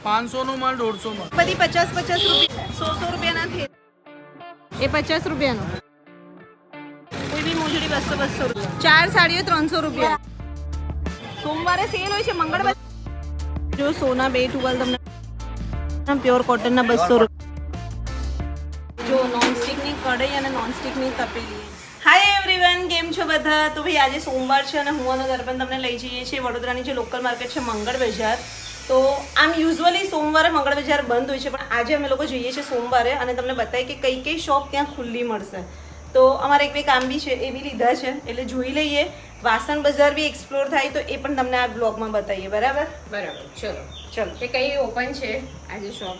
500 નો માલ 150 માં બધી 50 રૂપિયા 100 રૂપિયાના થેલા એ 50 રૂપિયાનો કોઈ બી મોજડી 200 રૂપિયા 4 સાડીઓ 300 રૂપિયા સોમવારે સેલ હોય છે મંગળવારે જો સોના બે ટુવાલ તમને પ્યોર કોટનના 200 રૂપિયા જો નોનસ્ટિકની કઢાઈ અને નોનસ્ટિકની તપેલી હાય એવરીવન કેમ છો બધા તો ભાઈ આજે સોમવાર છે અને હું અને દર્પણ તમને લઈ જઈએ છીએ વડોદરાની જે લોકલ માર્કેટ છે મંગળ બજાર તો આમ યુઝ્યુઅલી સોમવારે મંગળ બજાર બંધ હોય છે પણ આજે અમે લોકો જઈએ છીએ સોમવારે અને તમને બતાવીએ કે કઈ કઈ શોપ ત્યાં ખુલ્લી મળશે તો અમારે એક બે કામ બી છે એ બી લીધા છે એટલે જોઈ લઈએ વાસણ બજાર બી એક્સપ્લોર થાય તો એ પણ તમને આ બ્લોગમાં બતાવીએ બરાબર ચલો એ કઈ ઓપન છે આજે શોપ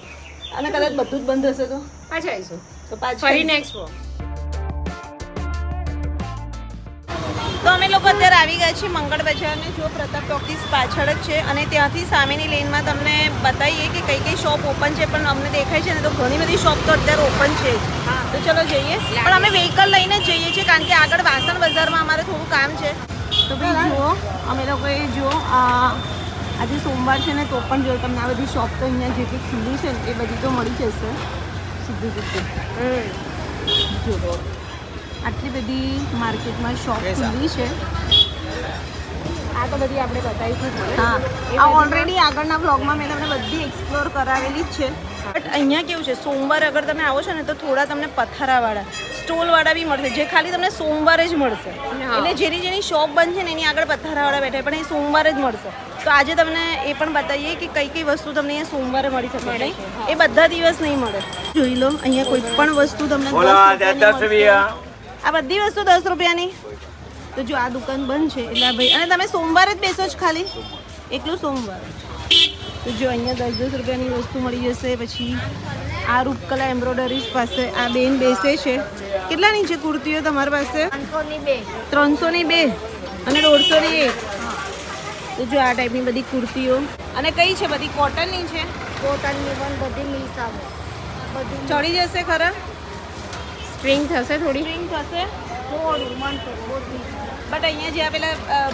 અને કદાચ બધું જ બંધ હશે તો પાછા આવીશું તો પાછું ફરી નેક્સ્ટ વોક તો અમે લોકો અત્યારે આવી ગયા છીએ મંગળ બજારને જો પ્રતાપ ટોકીઝ પાછળ જ છે અને ત્યાંથી સામેની લેનમાં તમને બતાવીએ કે કઈ કઈ શોપ ઓપન છે પણ અમને દેખાય છે ને તો ઘણી બધી શોપ તો અત્યારે ઓપન છે તો ચલો જઈએ પણ અમે વ્હીકલ લઈને જ જઈએ છીએ કારણ કે આગળ વાસણ બજારમાં અમારે થોડું કામ છે તો ભાઈ જુઓ અમે લોકોએ જુઓ આજે સોમવાર છે ને તો પણ જો તમને આ બધી શોપ તો અહીંયા જે કંઈ ખુલ્લી છે ને એ બધી તો મળી જશે સીધું જો આટલી બધી માર્કેટમાં શોપ ખુલ્લી છે આ તો બધી આપણે બતાવીશું હા આ ઓલરેડી આગળના બ્લોગમાં મેં તમને બધી એક્સપ્લોર કરાવેલી જ છે બટ અહીંયા કેવું છે સોમવારે અગર તમે આવો છો ને તો થોડા તમને પથ્થરાવાળા સ્ટોલવાળા બી મળશે જે ખાલી તમને સોમવારે જ મળશે એટલે જેની શોપ બંધ છે ને એની આગળ પથ્થરાવાળા બેઠા પણ એ સોમવારે જ મળશે તો આજે તમને એ પણ બતાવીએ કે કઈ કઈ વસ્તુ તમને અહીંયા સોમવારે મળી શકે નહીં એ બધા દિવસ નહીં મળે જોઈ લો અહીંયા કોઈ પણ વસ્તુ તમને 10 રૂપિયા આ બધી વસ્તુ 10 રૂપિયાની તો જો આ દુકાન બંધ છે એટલે ભાઈ અને તમે સોમવારે જ બેસો છો ખાલી એકલું સોમવાર તો જો અહીંયા 10 રૂપિયાની વસ્તુ મળી જશે પછી આ રૂપકલા એમ્બ્રોઇડરીઝ પાસે આ બેન બેસે છે કેટલાની છે કુર્તીઓ તમારી પાસે 300 ની 2 અને 150 ની 1 તો જો આ ટાઈપની બધી કુર્તીઓ અને કઈ છે બધી કોટનની છે કોટનની પણ બધી મિક્સ આવે બધી ચડી જશે ખરા સ્ટ્રિંગ થશે થોડી સ્ટ્રિંગ થશે થોડું મન બટ અહીંયા જે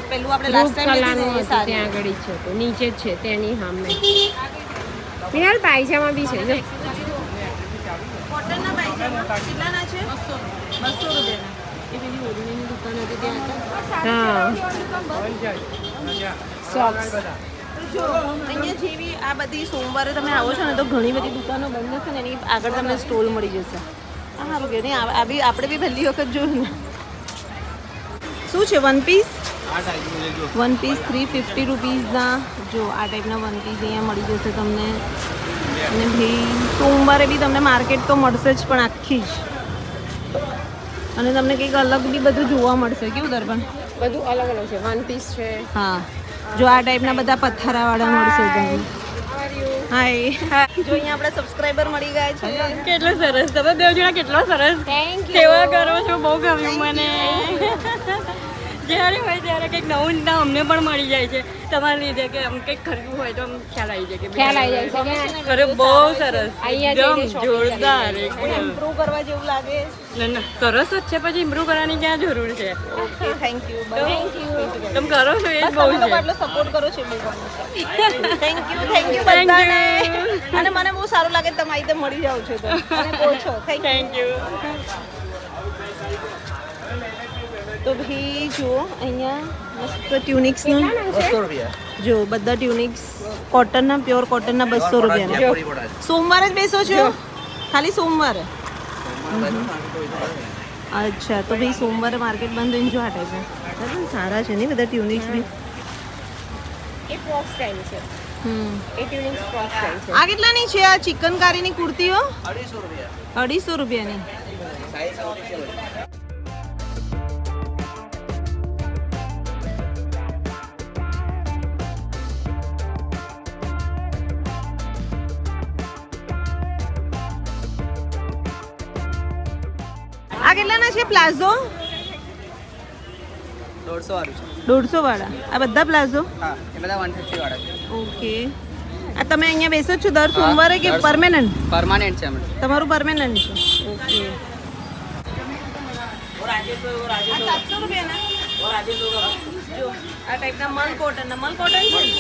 પેલું આપણે લાસ્ટ ટાઈમ લીધું એ સારી ત્યાં આગળ છે તો નીચે જ છે તેની સામે મિનાલ પાયજામા બી છે જો કોટનના પાયજામા કેટલાના છે 200 રૂપિયાના એ પેલી ઓઢણીની દુકાન હતી ત્યાં હા સોક્સ જો અહીંયા જેવી આ બધી સોમવારે તમે આવો છો ને તો ઘણી બધી દુકાનો બંધ હશે ને એની આગળ તમને સ્ટોલ મળી જશે સારું કે નહીં આ બી આપણે બી પહેલી વખત જોયું ને શું છે વન પીસ 350 રૂપીઝના જો આ ટાઈપના વન પીસ અહીંયા મળી જશે તમને અને ભાઈ સોમવારે બી તમને માર્કેટ તો મળશે જ પણ આખી જ અને તમને કંઈક અલગ બી બધું જોવા મળશે કેવું દર્પણ બધું અલગ અલગ છે વન પીસ છે હા જો આ ટાઈપના બધા પથ્થરાવાળા મળશે તમને હાય જો અહીંયા આપણા સબસ્ક્રાઇબર મળી ગયા છે કેટલો સરસ તમે બે જણા કેટલો સરસ સેવા કરો છો બહુ ગમ્યું મને જ્યારે હોય ત્યારે કંઈક નવું ના અમને પણ મળી જાય છે તમારા લીધે કે આમ કંઈક ખરીદવું હોય તો ખ્યાલ આવી જાય કે ખ્યાલ આવી જાય છે અરે બહુ સરસ અહીંયા જોરદાર ઇમ્પ્રૂવ કરવા જેવું લાગે સરસ જ છે પછી ઇમ્પ્રૂવ કરવાની ક્યાં જરૂર છે ઓકે થેન્ક યુ તમે કરો છો એ જ બહુ છે આટલો સપોર્ટ કરો છો થેન્ક યુ બધાને અને મને બહુ સારું લાગે તમે અહીં મળી જાવ છો તો અને બહુ છો થેન્ક યુ તો ભાઈ જુઓ અહીંયા મસ્ત ટ્યુનિક્સનું 200 રૂપિયા જો બધા ટ્યુનિક્સ કોટનના પ્યોર કોટનના 200 રૂપિયાના સોમવારે જ બેસો છો ખાલી સોમવારે અચ્છા તો ભાઈ સોમવારે માર્કેટ બંધ હોય જો આ ટાઈપના સારા છે નહીં બધા ટ્યુનિક્સ બી એ ફ્રોક સ્ટાઇલ છે એ ટ્યુનિક્સ ફ્રોક સ્ટાઇલ છે આ કેટલાની છે આ ચિકનકારીની કુર્તીઓ 250 રૂપિયા 250 રૂપિયાની આ કેટલાના છે પ્લાઝો 150 વાળું છે 150 વાળા આ બધા પ્લાઝો હા એ બધા 150 વાળા છે ઓકે આ તમે અહીંયા બેસો છો દર સોમવારે કે પરમેનન્ટ પરમાનન્ટ છે અમે તમારું પરમેનન્ટ છે ઓકે આ 700 રૂપિયાના જો આ ટાઈપના મલ કોટન છે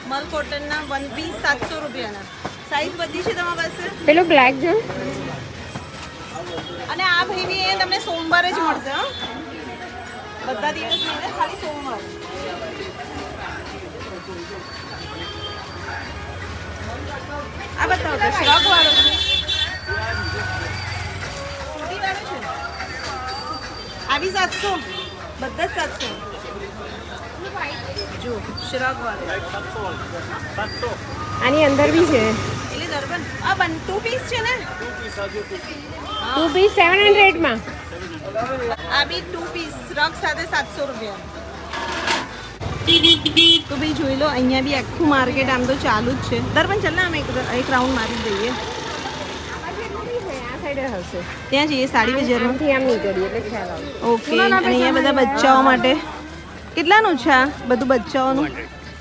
મલ કોટનના 1 પીસ 700 રૂપિયાના. સાઈઝ બધી છે તમારી પાસે. પેલો બ્લેક જો અને આ ભાઈ બી એ તમને સોમવારે જ મળશે. હા, બધા દિવસ નહીં, ખાલી સોમવાર. આ બતાવો તો શ્રગ વાળો છે, મોટી વાળો છે. આ બી 700, બધા જ 700. જો શ્રગ વાળો આની અંદર બી છે. એટલે દરબન આ 2 પીસ છે ને, 2 પીસ 700 માં. આ બી 2 પીસ શ્રગ સાથે 700 રૂપિયા. તો ભાઈ જોઈ લો, અહીંયા બી આખું માર્કેટ આમ તો ચાલુ જ છે. દરબન ચાલ ને અમે એક રાઉન્ડ મારી દઈએ. આ સાઈડે હશે. ત્યાં જઈએ સાડી બજારમાં. આમથી આમ નીકળીએ એટલે ખ્યાલ આવે. ઓકે, અને અહીંયા બધા બચ્ચાઓ માટે કેટલાનું છે આ બધું? બચ્ચાઓનું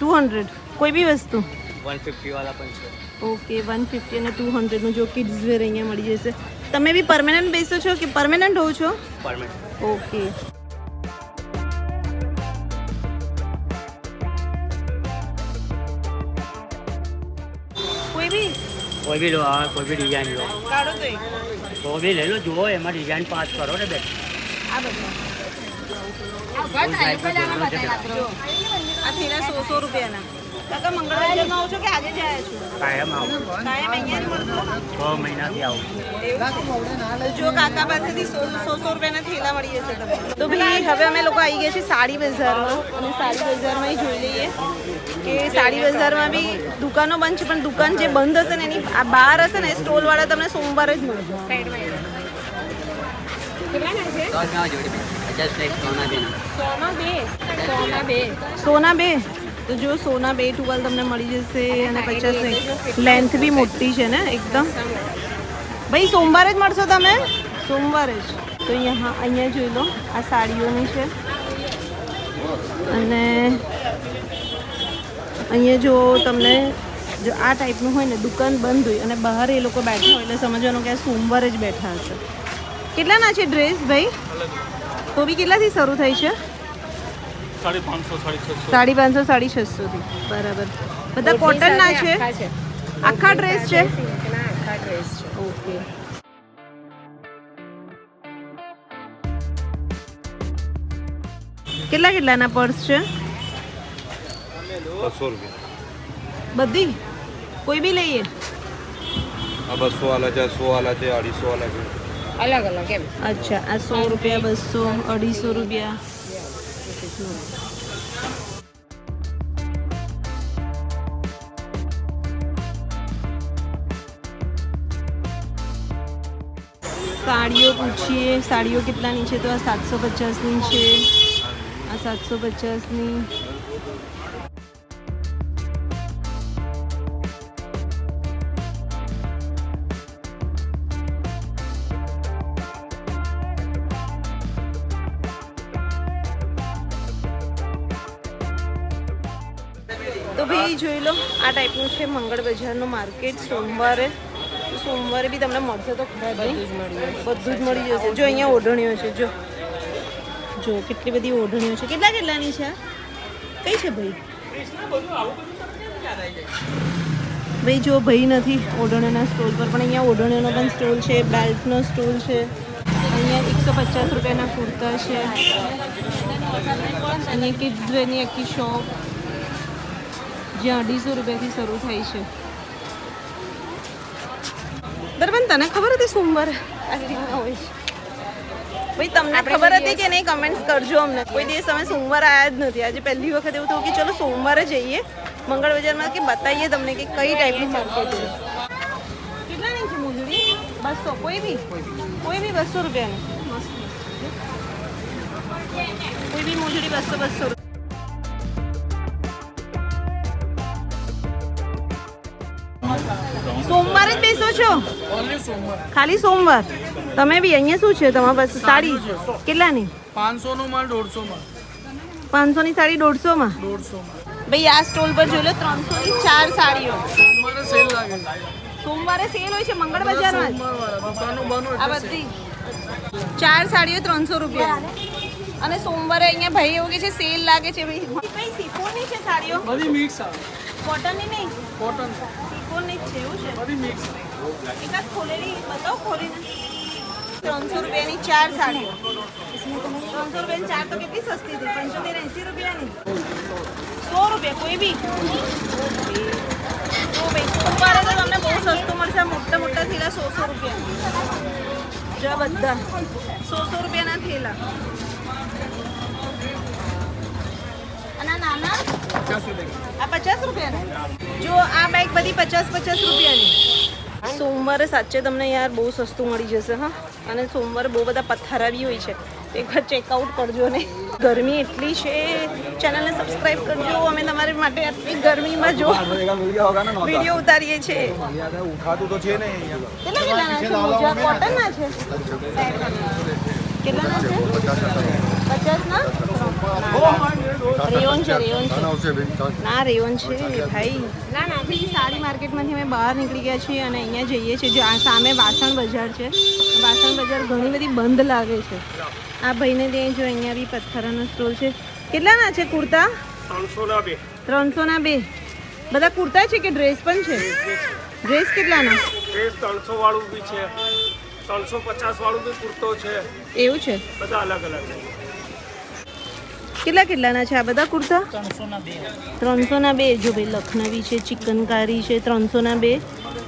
200 કોઈ બી વસ્તુ. 150 વાળા પણ છે. ઓકે, 150 અને 200 નું જો કિડ્સ વેર અહીંયા મળી જશે. તમે બી પરમેનન્ટ બેસો છો કે પરમેનન્ટ હો છો? પરમેનન્ટ. ઓકે. કોઈ બી કોઈ બી લો, હા, કોઈ બી ડિઝાઇન લો, કાઢો તો એક. કોઈ બી લઈ લો, જુઓ એમાં ડિઝાઇન પાસ કરો ને બેન. આ બધા કોઈ ટાઈપનો જોડો છે બેન. જો આ થેલા 100 રૂપિયાના. કાકા મંગળવારમાં આવો છો કે આજે જ આવ્યા છો? કાયમ આવું, કાયમ અહીંયા જ મળશો? 6 મહિનાથી આવું. જો કાકા પાસેથી 100 રૂપિયાના થેલા મળી જશે તમને. તો ભાઈ હવે અમે લોકો આવી ગયા છીએ સાડી બજારમાં, અને સાડી બજારમાં જોઈ લઈએ કે સાડી બજારમાં બી દુકાનો બંધ છે, પણ દુકાન જે બંધ હશે ને એની આ બહાર હશે ને સ્ટોલ વાળા તમને સોમવારે જ મળશે. કેટલાના છે? તો જ જોડી 50 લાખ સોના દેના. સોના બે. તો જો સોના 2 ટુવાલ તમને મળી જશે, અને 50 લેન્થ બી મોટી છે ને એકદમ. ભાઈ સોમવારે જ મળશો તમે? સોમવારે જ. તો અહીંયા જોઈ લો, આ સાડીઓની છે. અને અહીંયા જો તમને જો આ ટાઈપનું હોય ને, દુકાન બંધ હોય અને બહાર એ લોકો બેઠા હોય એટલે સમજવાનું કે આ સોમવારે જ બેઠા હશે. કેટલાના છે ડ્રેસ ભાઈ? તો બી કેટલાથી શરૂ થાય છે? 550, 650 થી. બરાબર. બધા કોટનના છે? આખા ડ્રેસ છે? આખા ડ્રેસ છે. ઓકે. કેટલાના પર્સ છે? 200 રૂપિયા બધી કોઈ બી લઈએ? આ 200 વાળા છે, 100 વાળા છે, 250 વાળા છે. અલગ અલગ એમ. અચ્છા, આ 100 રૂપિયા, 200, 250 રૂપિયા. સાડીઓ પૂછીએ, સાડીઓ કેટલાની છે? તો આ 750ની છે, આ 750ની. તો ભાઈ જોઈ લો, આ ટાઈપનું છે મંગળ બજારનું માર્કેટ સોમવારે. તો સોમવારે બી તમને મળશે તો ખરા ભાઈ? બધું જ મળી જશે. જો અહીંયા ઓઢણીઓ છે, જો કેટલી બધી ઓઢણીઓ છે. કેટલાની છે? કઈ છે ભાઈ? ભાઈ જો ભાઈ નથી ઓઢણીઓના સ્ટોલ પર, પણ અહીંયા ઓઢણીઓનો પણ સ્ટોલ છે, બેલ્ટનો સ્ટોલ છે. અહીંયા 150 રૂપિયાના કુર્તા છે. અહીંયા કિડ્સ વેરની આખી શોપ જ્યાં 250 રૂપિયાથી શરૂ થાય છે. દરબાન તને ખબર હતી સોમવારે આવી રીતના હોય છે? ભાઈ તમને ખબર હતી કે નહીં? કમેન્ટ્સ કરજો અમને. કોઈ દિવસ અમે સોમવારે આવ્યા જ નથી. આજે પહેલી વખત એવું થયું કે ચલો સોમવારે જઈએ મંગળ બજારમાં, કે બતાવીએ તમને કે કઈ ટાઈપનું માર્કેટ છે. કેટલાની છે મોજડી? 200. કોઈ બી 200 રૂપિયાની. કોઈ બી મોજડી 200. સોમવારે જ બેસો છો? ખાલી સોમવાર? તમે બી અહીંયા શું છે તમારી પાસે? સાડી કેટલાની? 500 નો માલ 150 માં. 500 ની સાડી 150 માં? 150 માં. ભાઈ આ સ્ટોલ પર જોઈ લો, 300 ની 4 સાડીઓ. સોમવારે સેલ લાગે. સોમવારે સેલ હોય છે મંગળ બજારમાં જ? દુકાનો બંધ આ હોય બધી 4 સાડીઓ 300 રૂપિયા. અને સોમવારે અહીંયા ભાઈ એવું કે છે સેલ લાગે છે. ભાઈ કઈ સિફોનની છે સાડીઓ? બધી મિક્સ આવે. કોટનની નહીં, કોટન સિફોનની જ છે, એવું છે. બધી મિક્સ એકાદ ખોલેલી બતાવો ખોલીને. 300 રૂપિયાની 4 સાડીઓ. 300 રૂપિયાની 4 તો કેટલી સસ્તી હતી, 75-80 રૂપિયાની. 100 રૂપિયા કોઈ બી. તો ભાઈ સોમવારે તો તમને બહુ સસ્તું મળશે. મોટા મોટા થેલા 100 રૂપિયા. જો બધા 100 રૂપિયાના થેલા. અને આ નાના 50 રૂપિયા આ 50 રૂપિયાના. જો આ બેગ બધી 50 રૂપિયાની. સોમવારે સાચે તમને યાર બહુ સસ્તું મળી જશે. હા, અને સોમવારે બહુ બધા પથ્થારા બી હોય છે. એકવાર ચેકઆઉટ કરજો ને. ગરમી એટલી છે, ચેનલને સબસ્ક્રાઇબ કરજો. અમે તમારી માટે આટલી ગરમીમાં જો વિડીયો ઉતારીએ છીએ. ઉઠાતું તો છે ને કેટલાના છે મોજા? કોટનના છે? કેટલાના છે? 50 ના? રેયોન છે, રેયોન છે. ના રેયોન છે ભાઈ. ના ના આપણી સાડી માર્કેટમાંથી અમે બહાર નીકળી ગયા છીએ અને અહીંયા જઈએ છીએ. જો આ સામે વાસણ બજાર છે. વાસણ બજાર ઘણી બધી બંધ લાગે છે. આ ભાઈને ત્યાં જો અહીંયા બી પથ્થરાનો સ્ટોલ છે. કેટલાના છે કુર્તા? 300 ના 2. બધા કુર્તા છે કે ડ્રેસ પણ છે? ડ્રેસ કેટલાના? ડ્રેસ 300 વાળું બી છે, 350 વાળું બી કુર્તો છે, એવું છે. બધા અલગ અલગ છે. કેટલાના છે આ બધા કુર્તા? 300 ના 2. જો ભાઈ લખનવી છે, ચિકનકારી છે, 300 ના 2.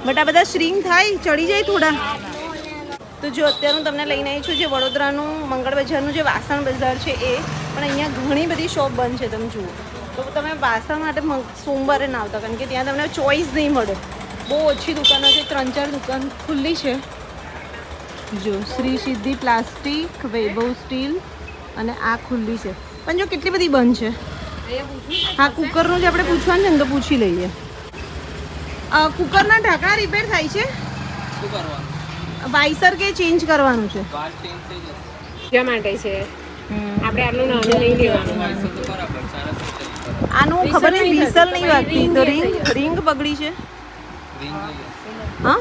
બટ આ બધા શ્રિંક થાય, ચડી જાય થોડા. તો જો અત્યારે હું તમને લઈને આવી છું જે વડોદરાનું મંગળ બજારનું જે વાસણ બજાર છે એ. પણ અહીંયા ઘણી બધી શોપ બંધ છે, તમે જુઓ. તો તમે વાસણ માટે સોમવારે ના આવતા, કારણ કે ત્યાં તમને ચોઈસ નહીં મળે. બહુ ઓછી દુકાનો છે, 3-4 દુકાન ખુલ્લી છે. જો શ્રી સિદ્ધિ પ્લાસ્ટિક, વૈભવ સ્ટીલ અને આ ખુલ્લી છે. પણ જો કેટલી બધી બંધ છે. હા, કુકરનું જ આપણે પૂછવાનું છે ને, તો પૂછી લઈએ. કુકરના ઢાંકણા રિપેર થાય છે? શું કરવાનું? વાઇસર કે ચેન્જ કરવાનું છે? વાત ચેન્જ થઈ જશે. શા માટે છે? આપણે આટલું નાનું નહીં લેવાનું. વાયસો તો બરાબર સારા છે. આનું ખબર નહીં, વિસલ નહીં વાગતી. તો રિંગ બગડી છે. રિંગ હા,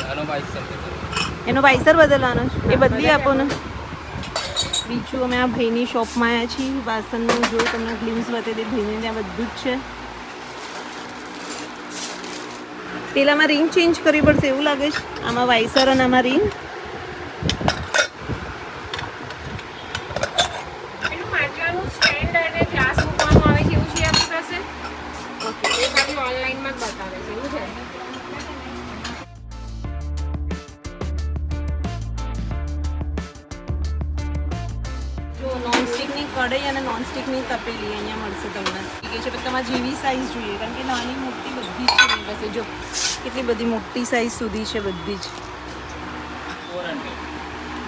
આનો વાયસો એનો વાઇસર બદલવાનો છે. એ બદલી આપો ને. બીજું અમે આ ભાઈની શોપમાં આવ્યા છીએ. વાસણનું જો તમને ગ્લિમ્સ બતાવી દે. ભાઈને ત્યાં બધું જ છે. પેલામાં રિંગ ચેન્જ કરવી પડશે એવું લાગે છે. આમાં વાઇસર અને આમાં રિંગ. પેલું માટલાનું સ્ટેન્ડ અને ગ્લાસ મૂકવાનું આવે છે એવું છે આપણી પાસે. ઓકે, એ ખાલી ઓનલાઈનમાં જ બતાવે છે, એવું છે. જો નોનસ્ટિકની કઢાઈ અને નોનસ્ટિકની તપેલી અહીંયા મળશે તમને. ઠીક છે, પણ તમારે જેવી સાઇઝ જોઈએ, કારણ કે નાની મોટી બધી જ છે મારી પાસે. જો કેટલી બધી મોટી સાઇઝ સુધી છે બધી જ.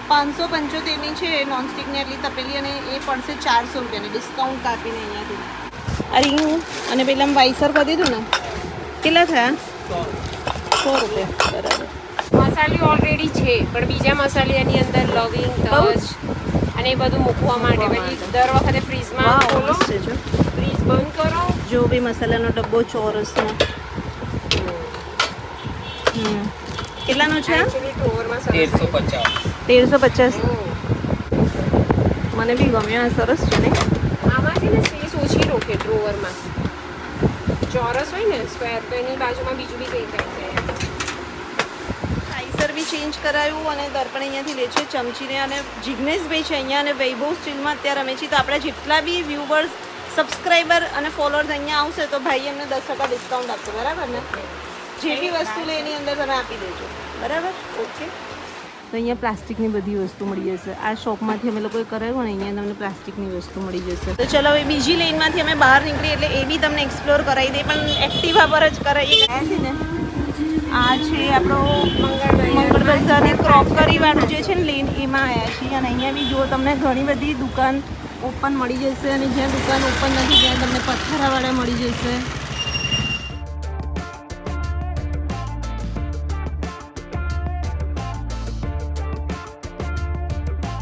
575ની છે નોનસ્ટિકની આટલી તપેલી અને એ પડશે 400 રૂપિયાની ડિસ્કાઉન્ટ કાપીને અહીંયાથી. આ રિંગ અને પેલા વાઇસર કરી દીધું ને, કેટલા થયા? 100 રૂપિયા. બરાબર. મસાલી ઓલરેડી છે, પણ બીજા મસાલાની અંદર લવિંગ, તજ અને એ બધું મૂકવા માટે પછી દર વખતે ફ્રીઝમાં ખોલો, મસ્ત છે. જો ફ્રીઝ બંધ કરો. જો ભાઈ મસાલાનો ડબ્બો ચોરસનો. કેટલાનો છે? Actually ડ્રોવરમાં સરસ 1350. 1350. મને બી ગમ્યો. આ સરસ છે ને. આમાં છે ને સ્પેસ ઓછી રોકે ડ્રોવરમાં. ચોરસ હોય ને સ્ક્વેર, તો એની બાજુમાં બીજું બી કંઈ કંઈ છે. સાઇઝર બી ચેન્જ કરાયું અને દર્પણ અહીંયાથી લે છે ચમચીને. અને જિગ્નેશભાઈ છે અહીંયા અને વૈભવ સ્ટીલમાં અત્યારે અમે છીએ. તો આપણા જેટલા બી વ્યુવર્સ, સબસ્ક્રાઈબર અને ફોલોઅર્સ અહીંયા આવશે તો ભાઈ એમને 10% ડિસ્કાઉન્ટ આપશે. બરાબર ને? જે બી વસ્તુ લે એની અંદર તમે આપી દેજો. બરાબર? ઓકે. તો અહીંયા પ્લાસ્ટિકની બધી વસ્તુ મળી જશે. આ શોપમાંથી અમે લોકોએ કરાવ્યું ને અહીંયા તમને પ્લાસ્ટિકની વસ્તુ મળી જશે. તો ચલો હવે બીજી લાઈનમાંથી અમે બહાર નીકળીએ એટલે એ બી તમને એક્સપ્લોર કરાવી દઈએ, પણ એક્ટિવા પર જ કરાવીએ. છે ને આ છે આપણો મંગળ બજારની ક્રોકરી વાળું જે છે ને લેન, એમાં આવ્યા છીએ. અને અહીંયા બી જો તમને ઘણી બધી દુકાન ઓપન મળી જશે અને જ્યાં દુકાન ઓપન નથી ત્યાં તમને પથ્થરાવાળા મળી જશે.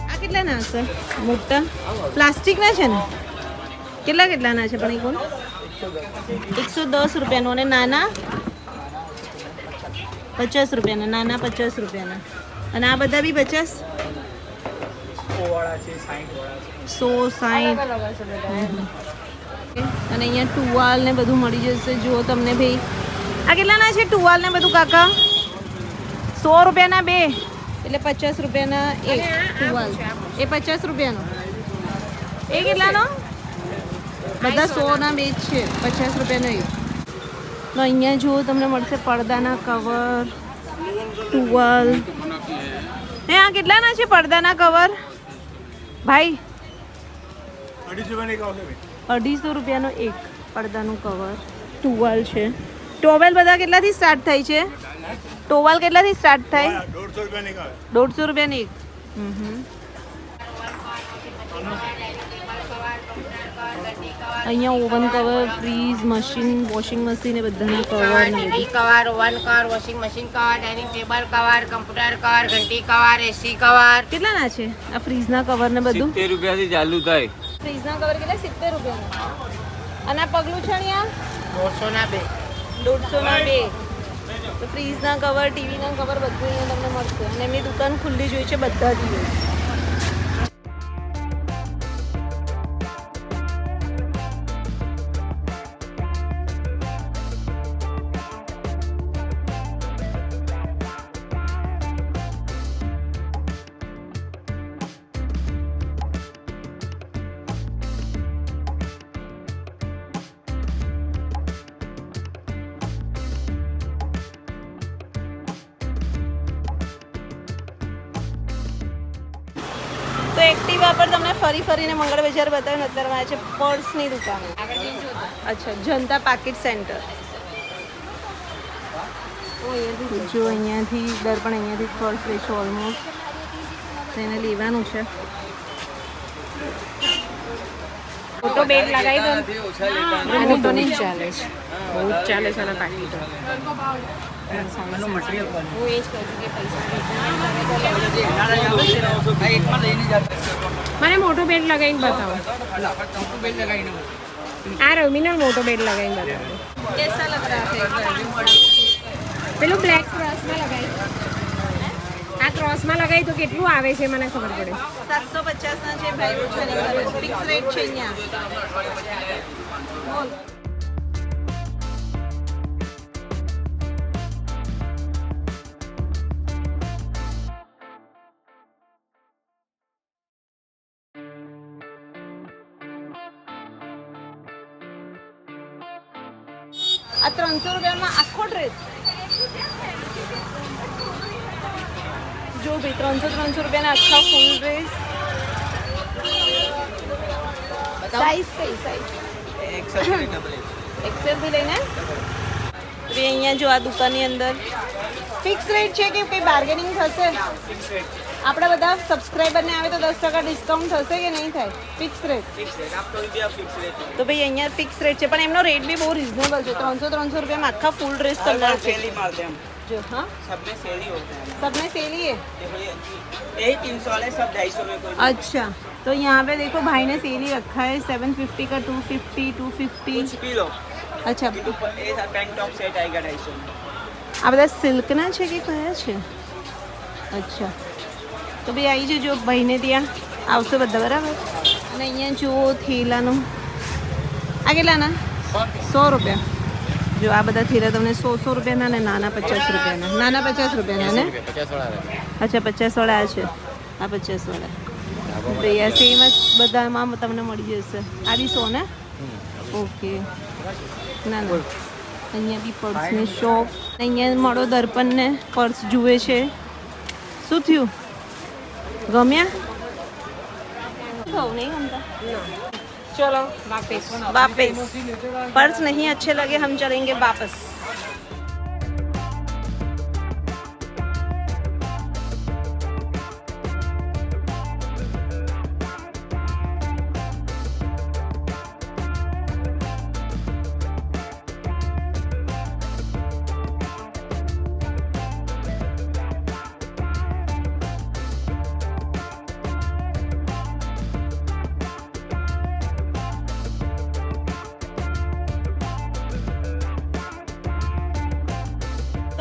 આ કેટલાના હશે? મોટા પ્લાસ્ટિકના છે ને? કેટલાના છે પણ એ કોણ? 110 રૂપિયાનું. અને નાના 50 રૂપિયાના. નાના 50 રૂપિયાના. અને આ બધા બી 50? 100, 60. અને અહીંયા ટુવાલ ને બધું મળી જશે. જો તમને ભાઈ આ કેટલાના છે ટુવાલ ને બધું કાકા? 100 રૂપિયાના 2 એટલે 50 રૂપિયાના એક ટુવાલ. એ 50 રૂપિયાનો. એ કેટલાનો? બધા 100 ના 2 જ છે. 50 રૂપિયાનો એક. તો અહીંયા જો તમને મળશે પડદાના કવર, ટુવાલ. એ આ કેટલાના છે પડદાના કવર ભાઈ? 250 રૂપિયાનો એક પડદાનું કવર. ટુવાલ છે. ટોવેલ બધા કેટલાથી સ્ટાર્ટ થાય છે? ટોવાલ કેટલાથી સ્ટાર્ટ થાય? 150 રૂપિયાની એક. અહીંયા oven cover, fridge, machine, washing machine એ બધાના કવર ને બધું. Cover, oven cover, washing machine cover, dining table cover, computer cover, ઘંટી કવર, એસી કવર. કેટલાના છે આ ફ્રીજના કવર ને બધું? 70 રૂપિયાથી ચાલુ થાય. ફ્રીજના કવર કેટલા? 70 રૂપિયાના. અને આ પગલું છણિયા 150 ના 2. 150 ના 2. તો ફ્રીજના કવર, ટીવીના કવર બધું અહીંયા તમને મળશે. અને એમની દુકાન ખુલ્લી જોઈ છે બધા દિવસ. તો એક્ટિવા પર તમને ફરીને મંગળ બજાર બતાવ્યું. અત્યારે આ છે પર્સની દુકાન. અચ્છા, જનતા પાકીટ સેન્ટર. જો અહીંયાથી પણ અહીંયાથી પર્સ વેચો ઓલમોસ્ટ. એને લેવાનું છે. ફોટો બેગ લગાવી દો. ઓછા લેતા અને તો નહીં ચાલે છે. બહુ જ ચાલે છે આના પાકીટો. હું એ જ કહું છું કે પૈસા મને મોટો બેડ લગાવીને બતાવો. આ રમીનો મોટો બેડ લગાવીને બતાવો. કેસા લગ રહા હે? પેલું બ્લેક ક્રોસમાં લગાવી. આ ક્રોસમાં લગાવી તો કેટલું આવે છે મને ખબર પડે. 750 ના છે ભાઈ. ઓછા નહીં કરે. ફિક્સ રેટ છે અહીંયા. આ 300 રૂપિયામાં આખો ડ્રેસ. જો ભાઈ 300 રૂપિયાના આખા ફૂલ ડ્રેસ. સાઈઝ કઈ સાઈઝ? એક્સેલ થી લઈને ભાઈ અહીંયા જો આ દુકાનની અંદર ફિક્સ રેટ છે કે કંઈ બાર્ગેનિંગ થશે? આપણા બધા સબસ્ક્રાઈબરને આવે તો 10% ડિસ્કાઉન્ટ થશે કે નહીં થાય? Fix rate. તો ભાઈ અહીંયા ફિક્સ રેટ છે પણ એમનો રેટ બી બહુ રિઝનેબલ છે. 300 રૂપિયામાં આખા ફૂલ ડ્રેસ તમને છે. जो हाँ सब में सेल ही होते हैं। सब में सेल ही है। देखो यही 300 वाले सब 250 में कोई। अच्छा तो यहाँ पे देखो भाई ने सेल ही रखा है 750 का 250 250 कुछ भी लो। अच्छा ये पैंट टॉप सेट आएगा 250 में। આ બધા સિલ્કના છે કે કયા છે? અચ્છા તો ભાઈ આવી જજો ભાઈને ત્યાં આવશે બધા બરાબર. અને અહીંયા જો થેલાનું આ કેટલાના? 100 રૂપિયા. જો આ બધા થેલા તમને 100 રૂપિયાના ને નાના 50 રૂપિયાના. નાના 50 રૂપિયાના ને? અચ્છા 50 વાળા છે. આ 50 વાળા તો યા સેમ જ બધામાં તમને મળી જશે. આ બી 100 ને? ઓકે ના ના અહીંયા બી પર્સની શોપ. અહીંયા મળો દર્પણ ને પર્સ જુએ છે. શું થયું ગમ્યા? नहीं गमता चलो वापस वापस पर्स नहीं अच्छे लगे हम चलेंगे वापस.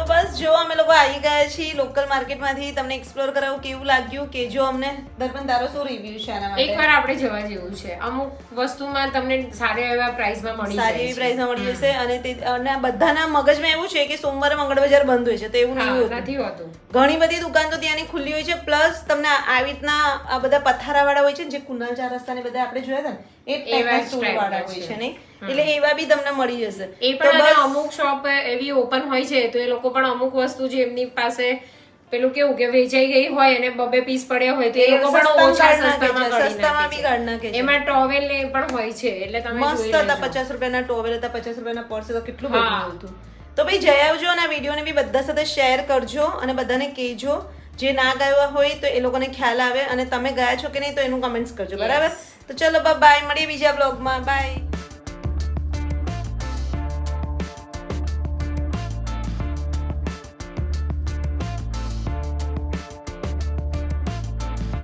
તો બસ જો અમે લોકો આવી ગયા છીએ લોકલ માર્કેટમાંથી. તમને એક્સપ્લોર કરાવું કેવું લાગ્યું કે જો અમને દર્પણ તારો શું રિવ્યુ છે આના માટે? એકવાર આપણે જવા જેવું છે. અમુક વસ્તુમાં તમને સારા એવા પ્રાઇસમાં મળી જાય સારી એવી પ્રાઇસમાં મળી જશે. અને આ બધાના મગજમાં એવું છે કે સોમવારે મંગળ બજાર બંધ હોય છે, તો એવું નહીં હોતું. નથી હોતું. ઘણી બધી દુકાન તો ત્યાંની ખુલ્લી હોય છે. પ્લસ તમને આવી રીતના આ બધા પથારાવાળા હોય છે ને, જે કુનાલ ચાર રસ્તા ને બધા આપણે જોયા હતા ને, એ ટાઈપના સ્ટોલ વાળા હોય છે નહીં, એટલે એવા બી તમને મળી જશે. એ પણ અને અમુક શોપ એવી ઓપન હોય છે તો એ લોકો પણ અમુક વસ્તુ જે એમની પાસે પેલું કેવું કે વેચાઈ ગઈ હોય અને 2 પીસ પડ્યા હોય તો એ લોકો પણ ઓછા સસ્તામાં બી કાઢી નાખે છે. એમાં ટોવેલ ને પણ હોય છે, એટલે તમે મસ્ત હતા. 50 રૂપિયાના ટોવેલ હતા, 50 રૂપિયાના પર્સ હતા, કેટલું બધું હતું. તો ભાઈ જઈ આવજો અને આ વિડીયોને બી બધા સાથે શેર કરજો અને બધાને કહેજો. જે ના ગયા હોય તો એ લોકોને ખ્યાલ આવે, અને તમે ગયા છો કે નહીં તો એનું કમેન્ટ્સ કરજો, બરાબર? તો ચલો બાય, મળીએ બીજા બ્લોગમાં. બાય.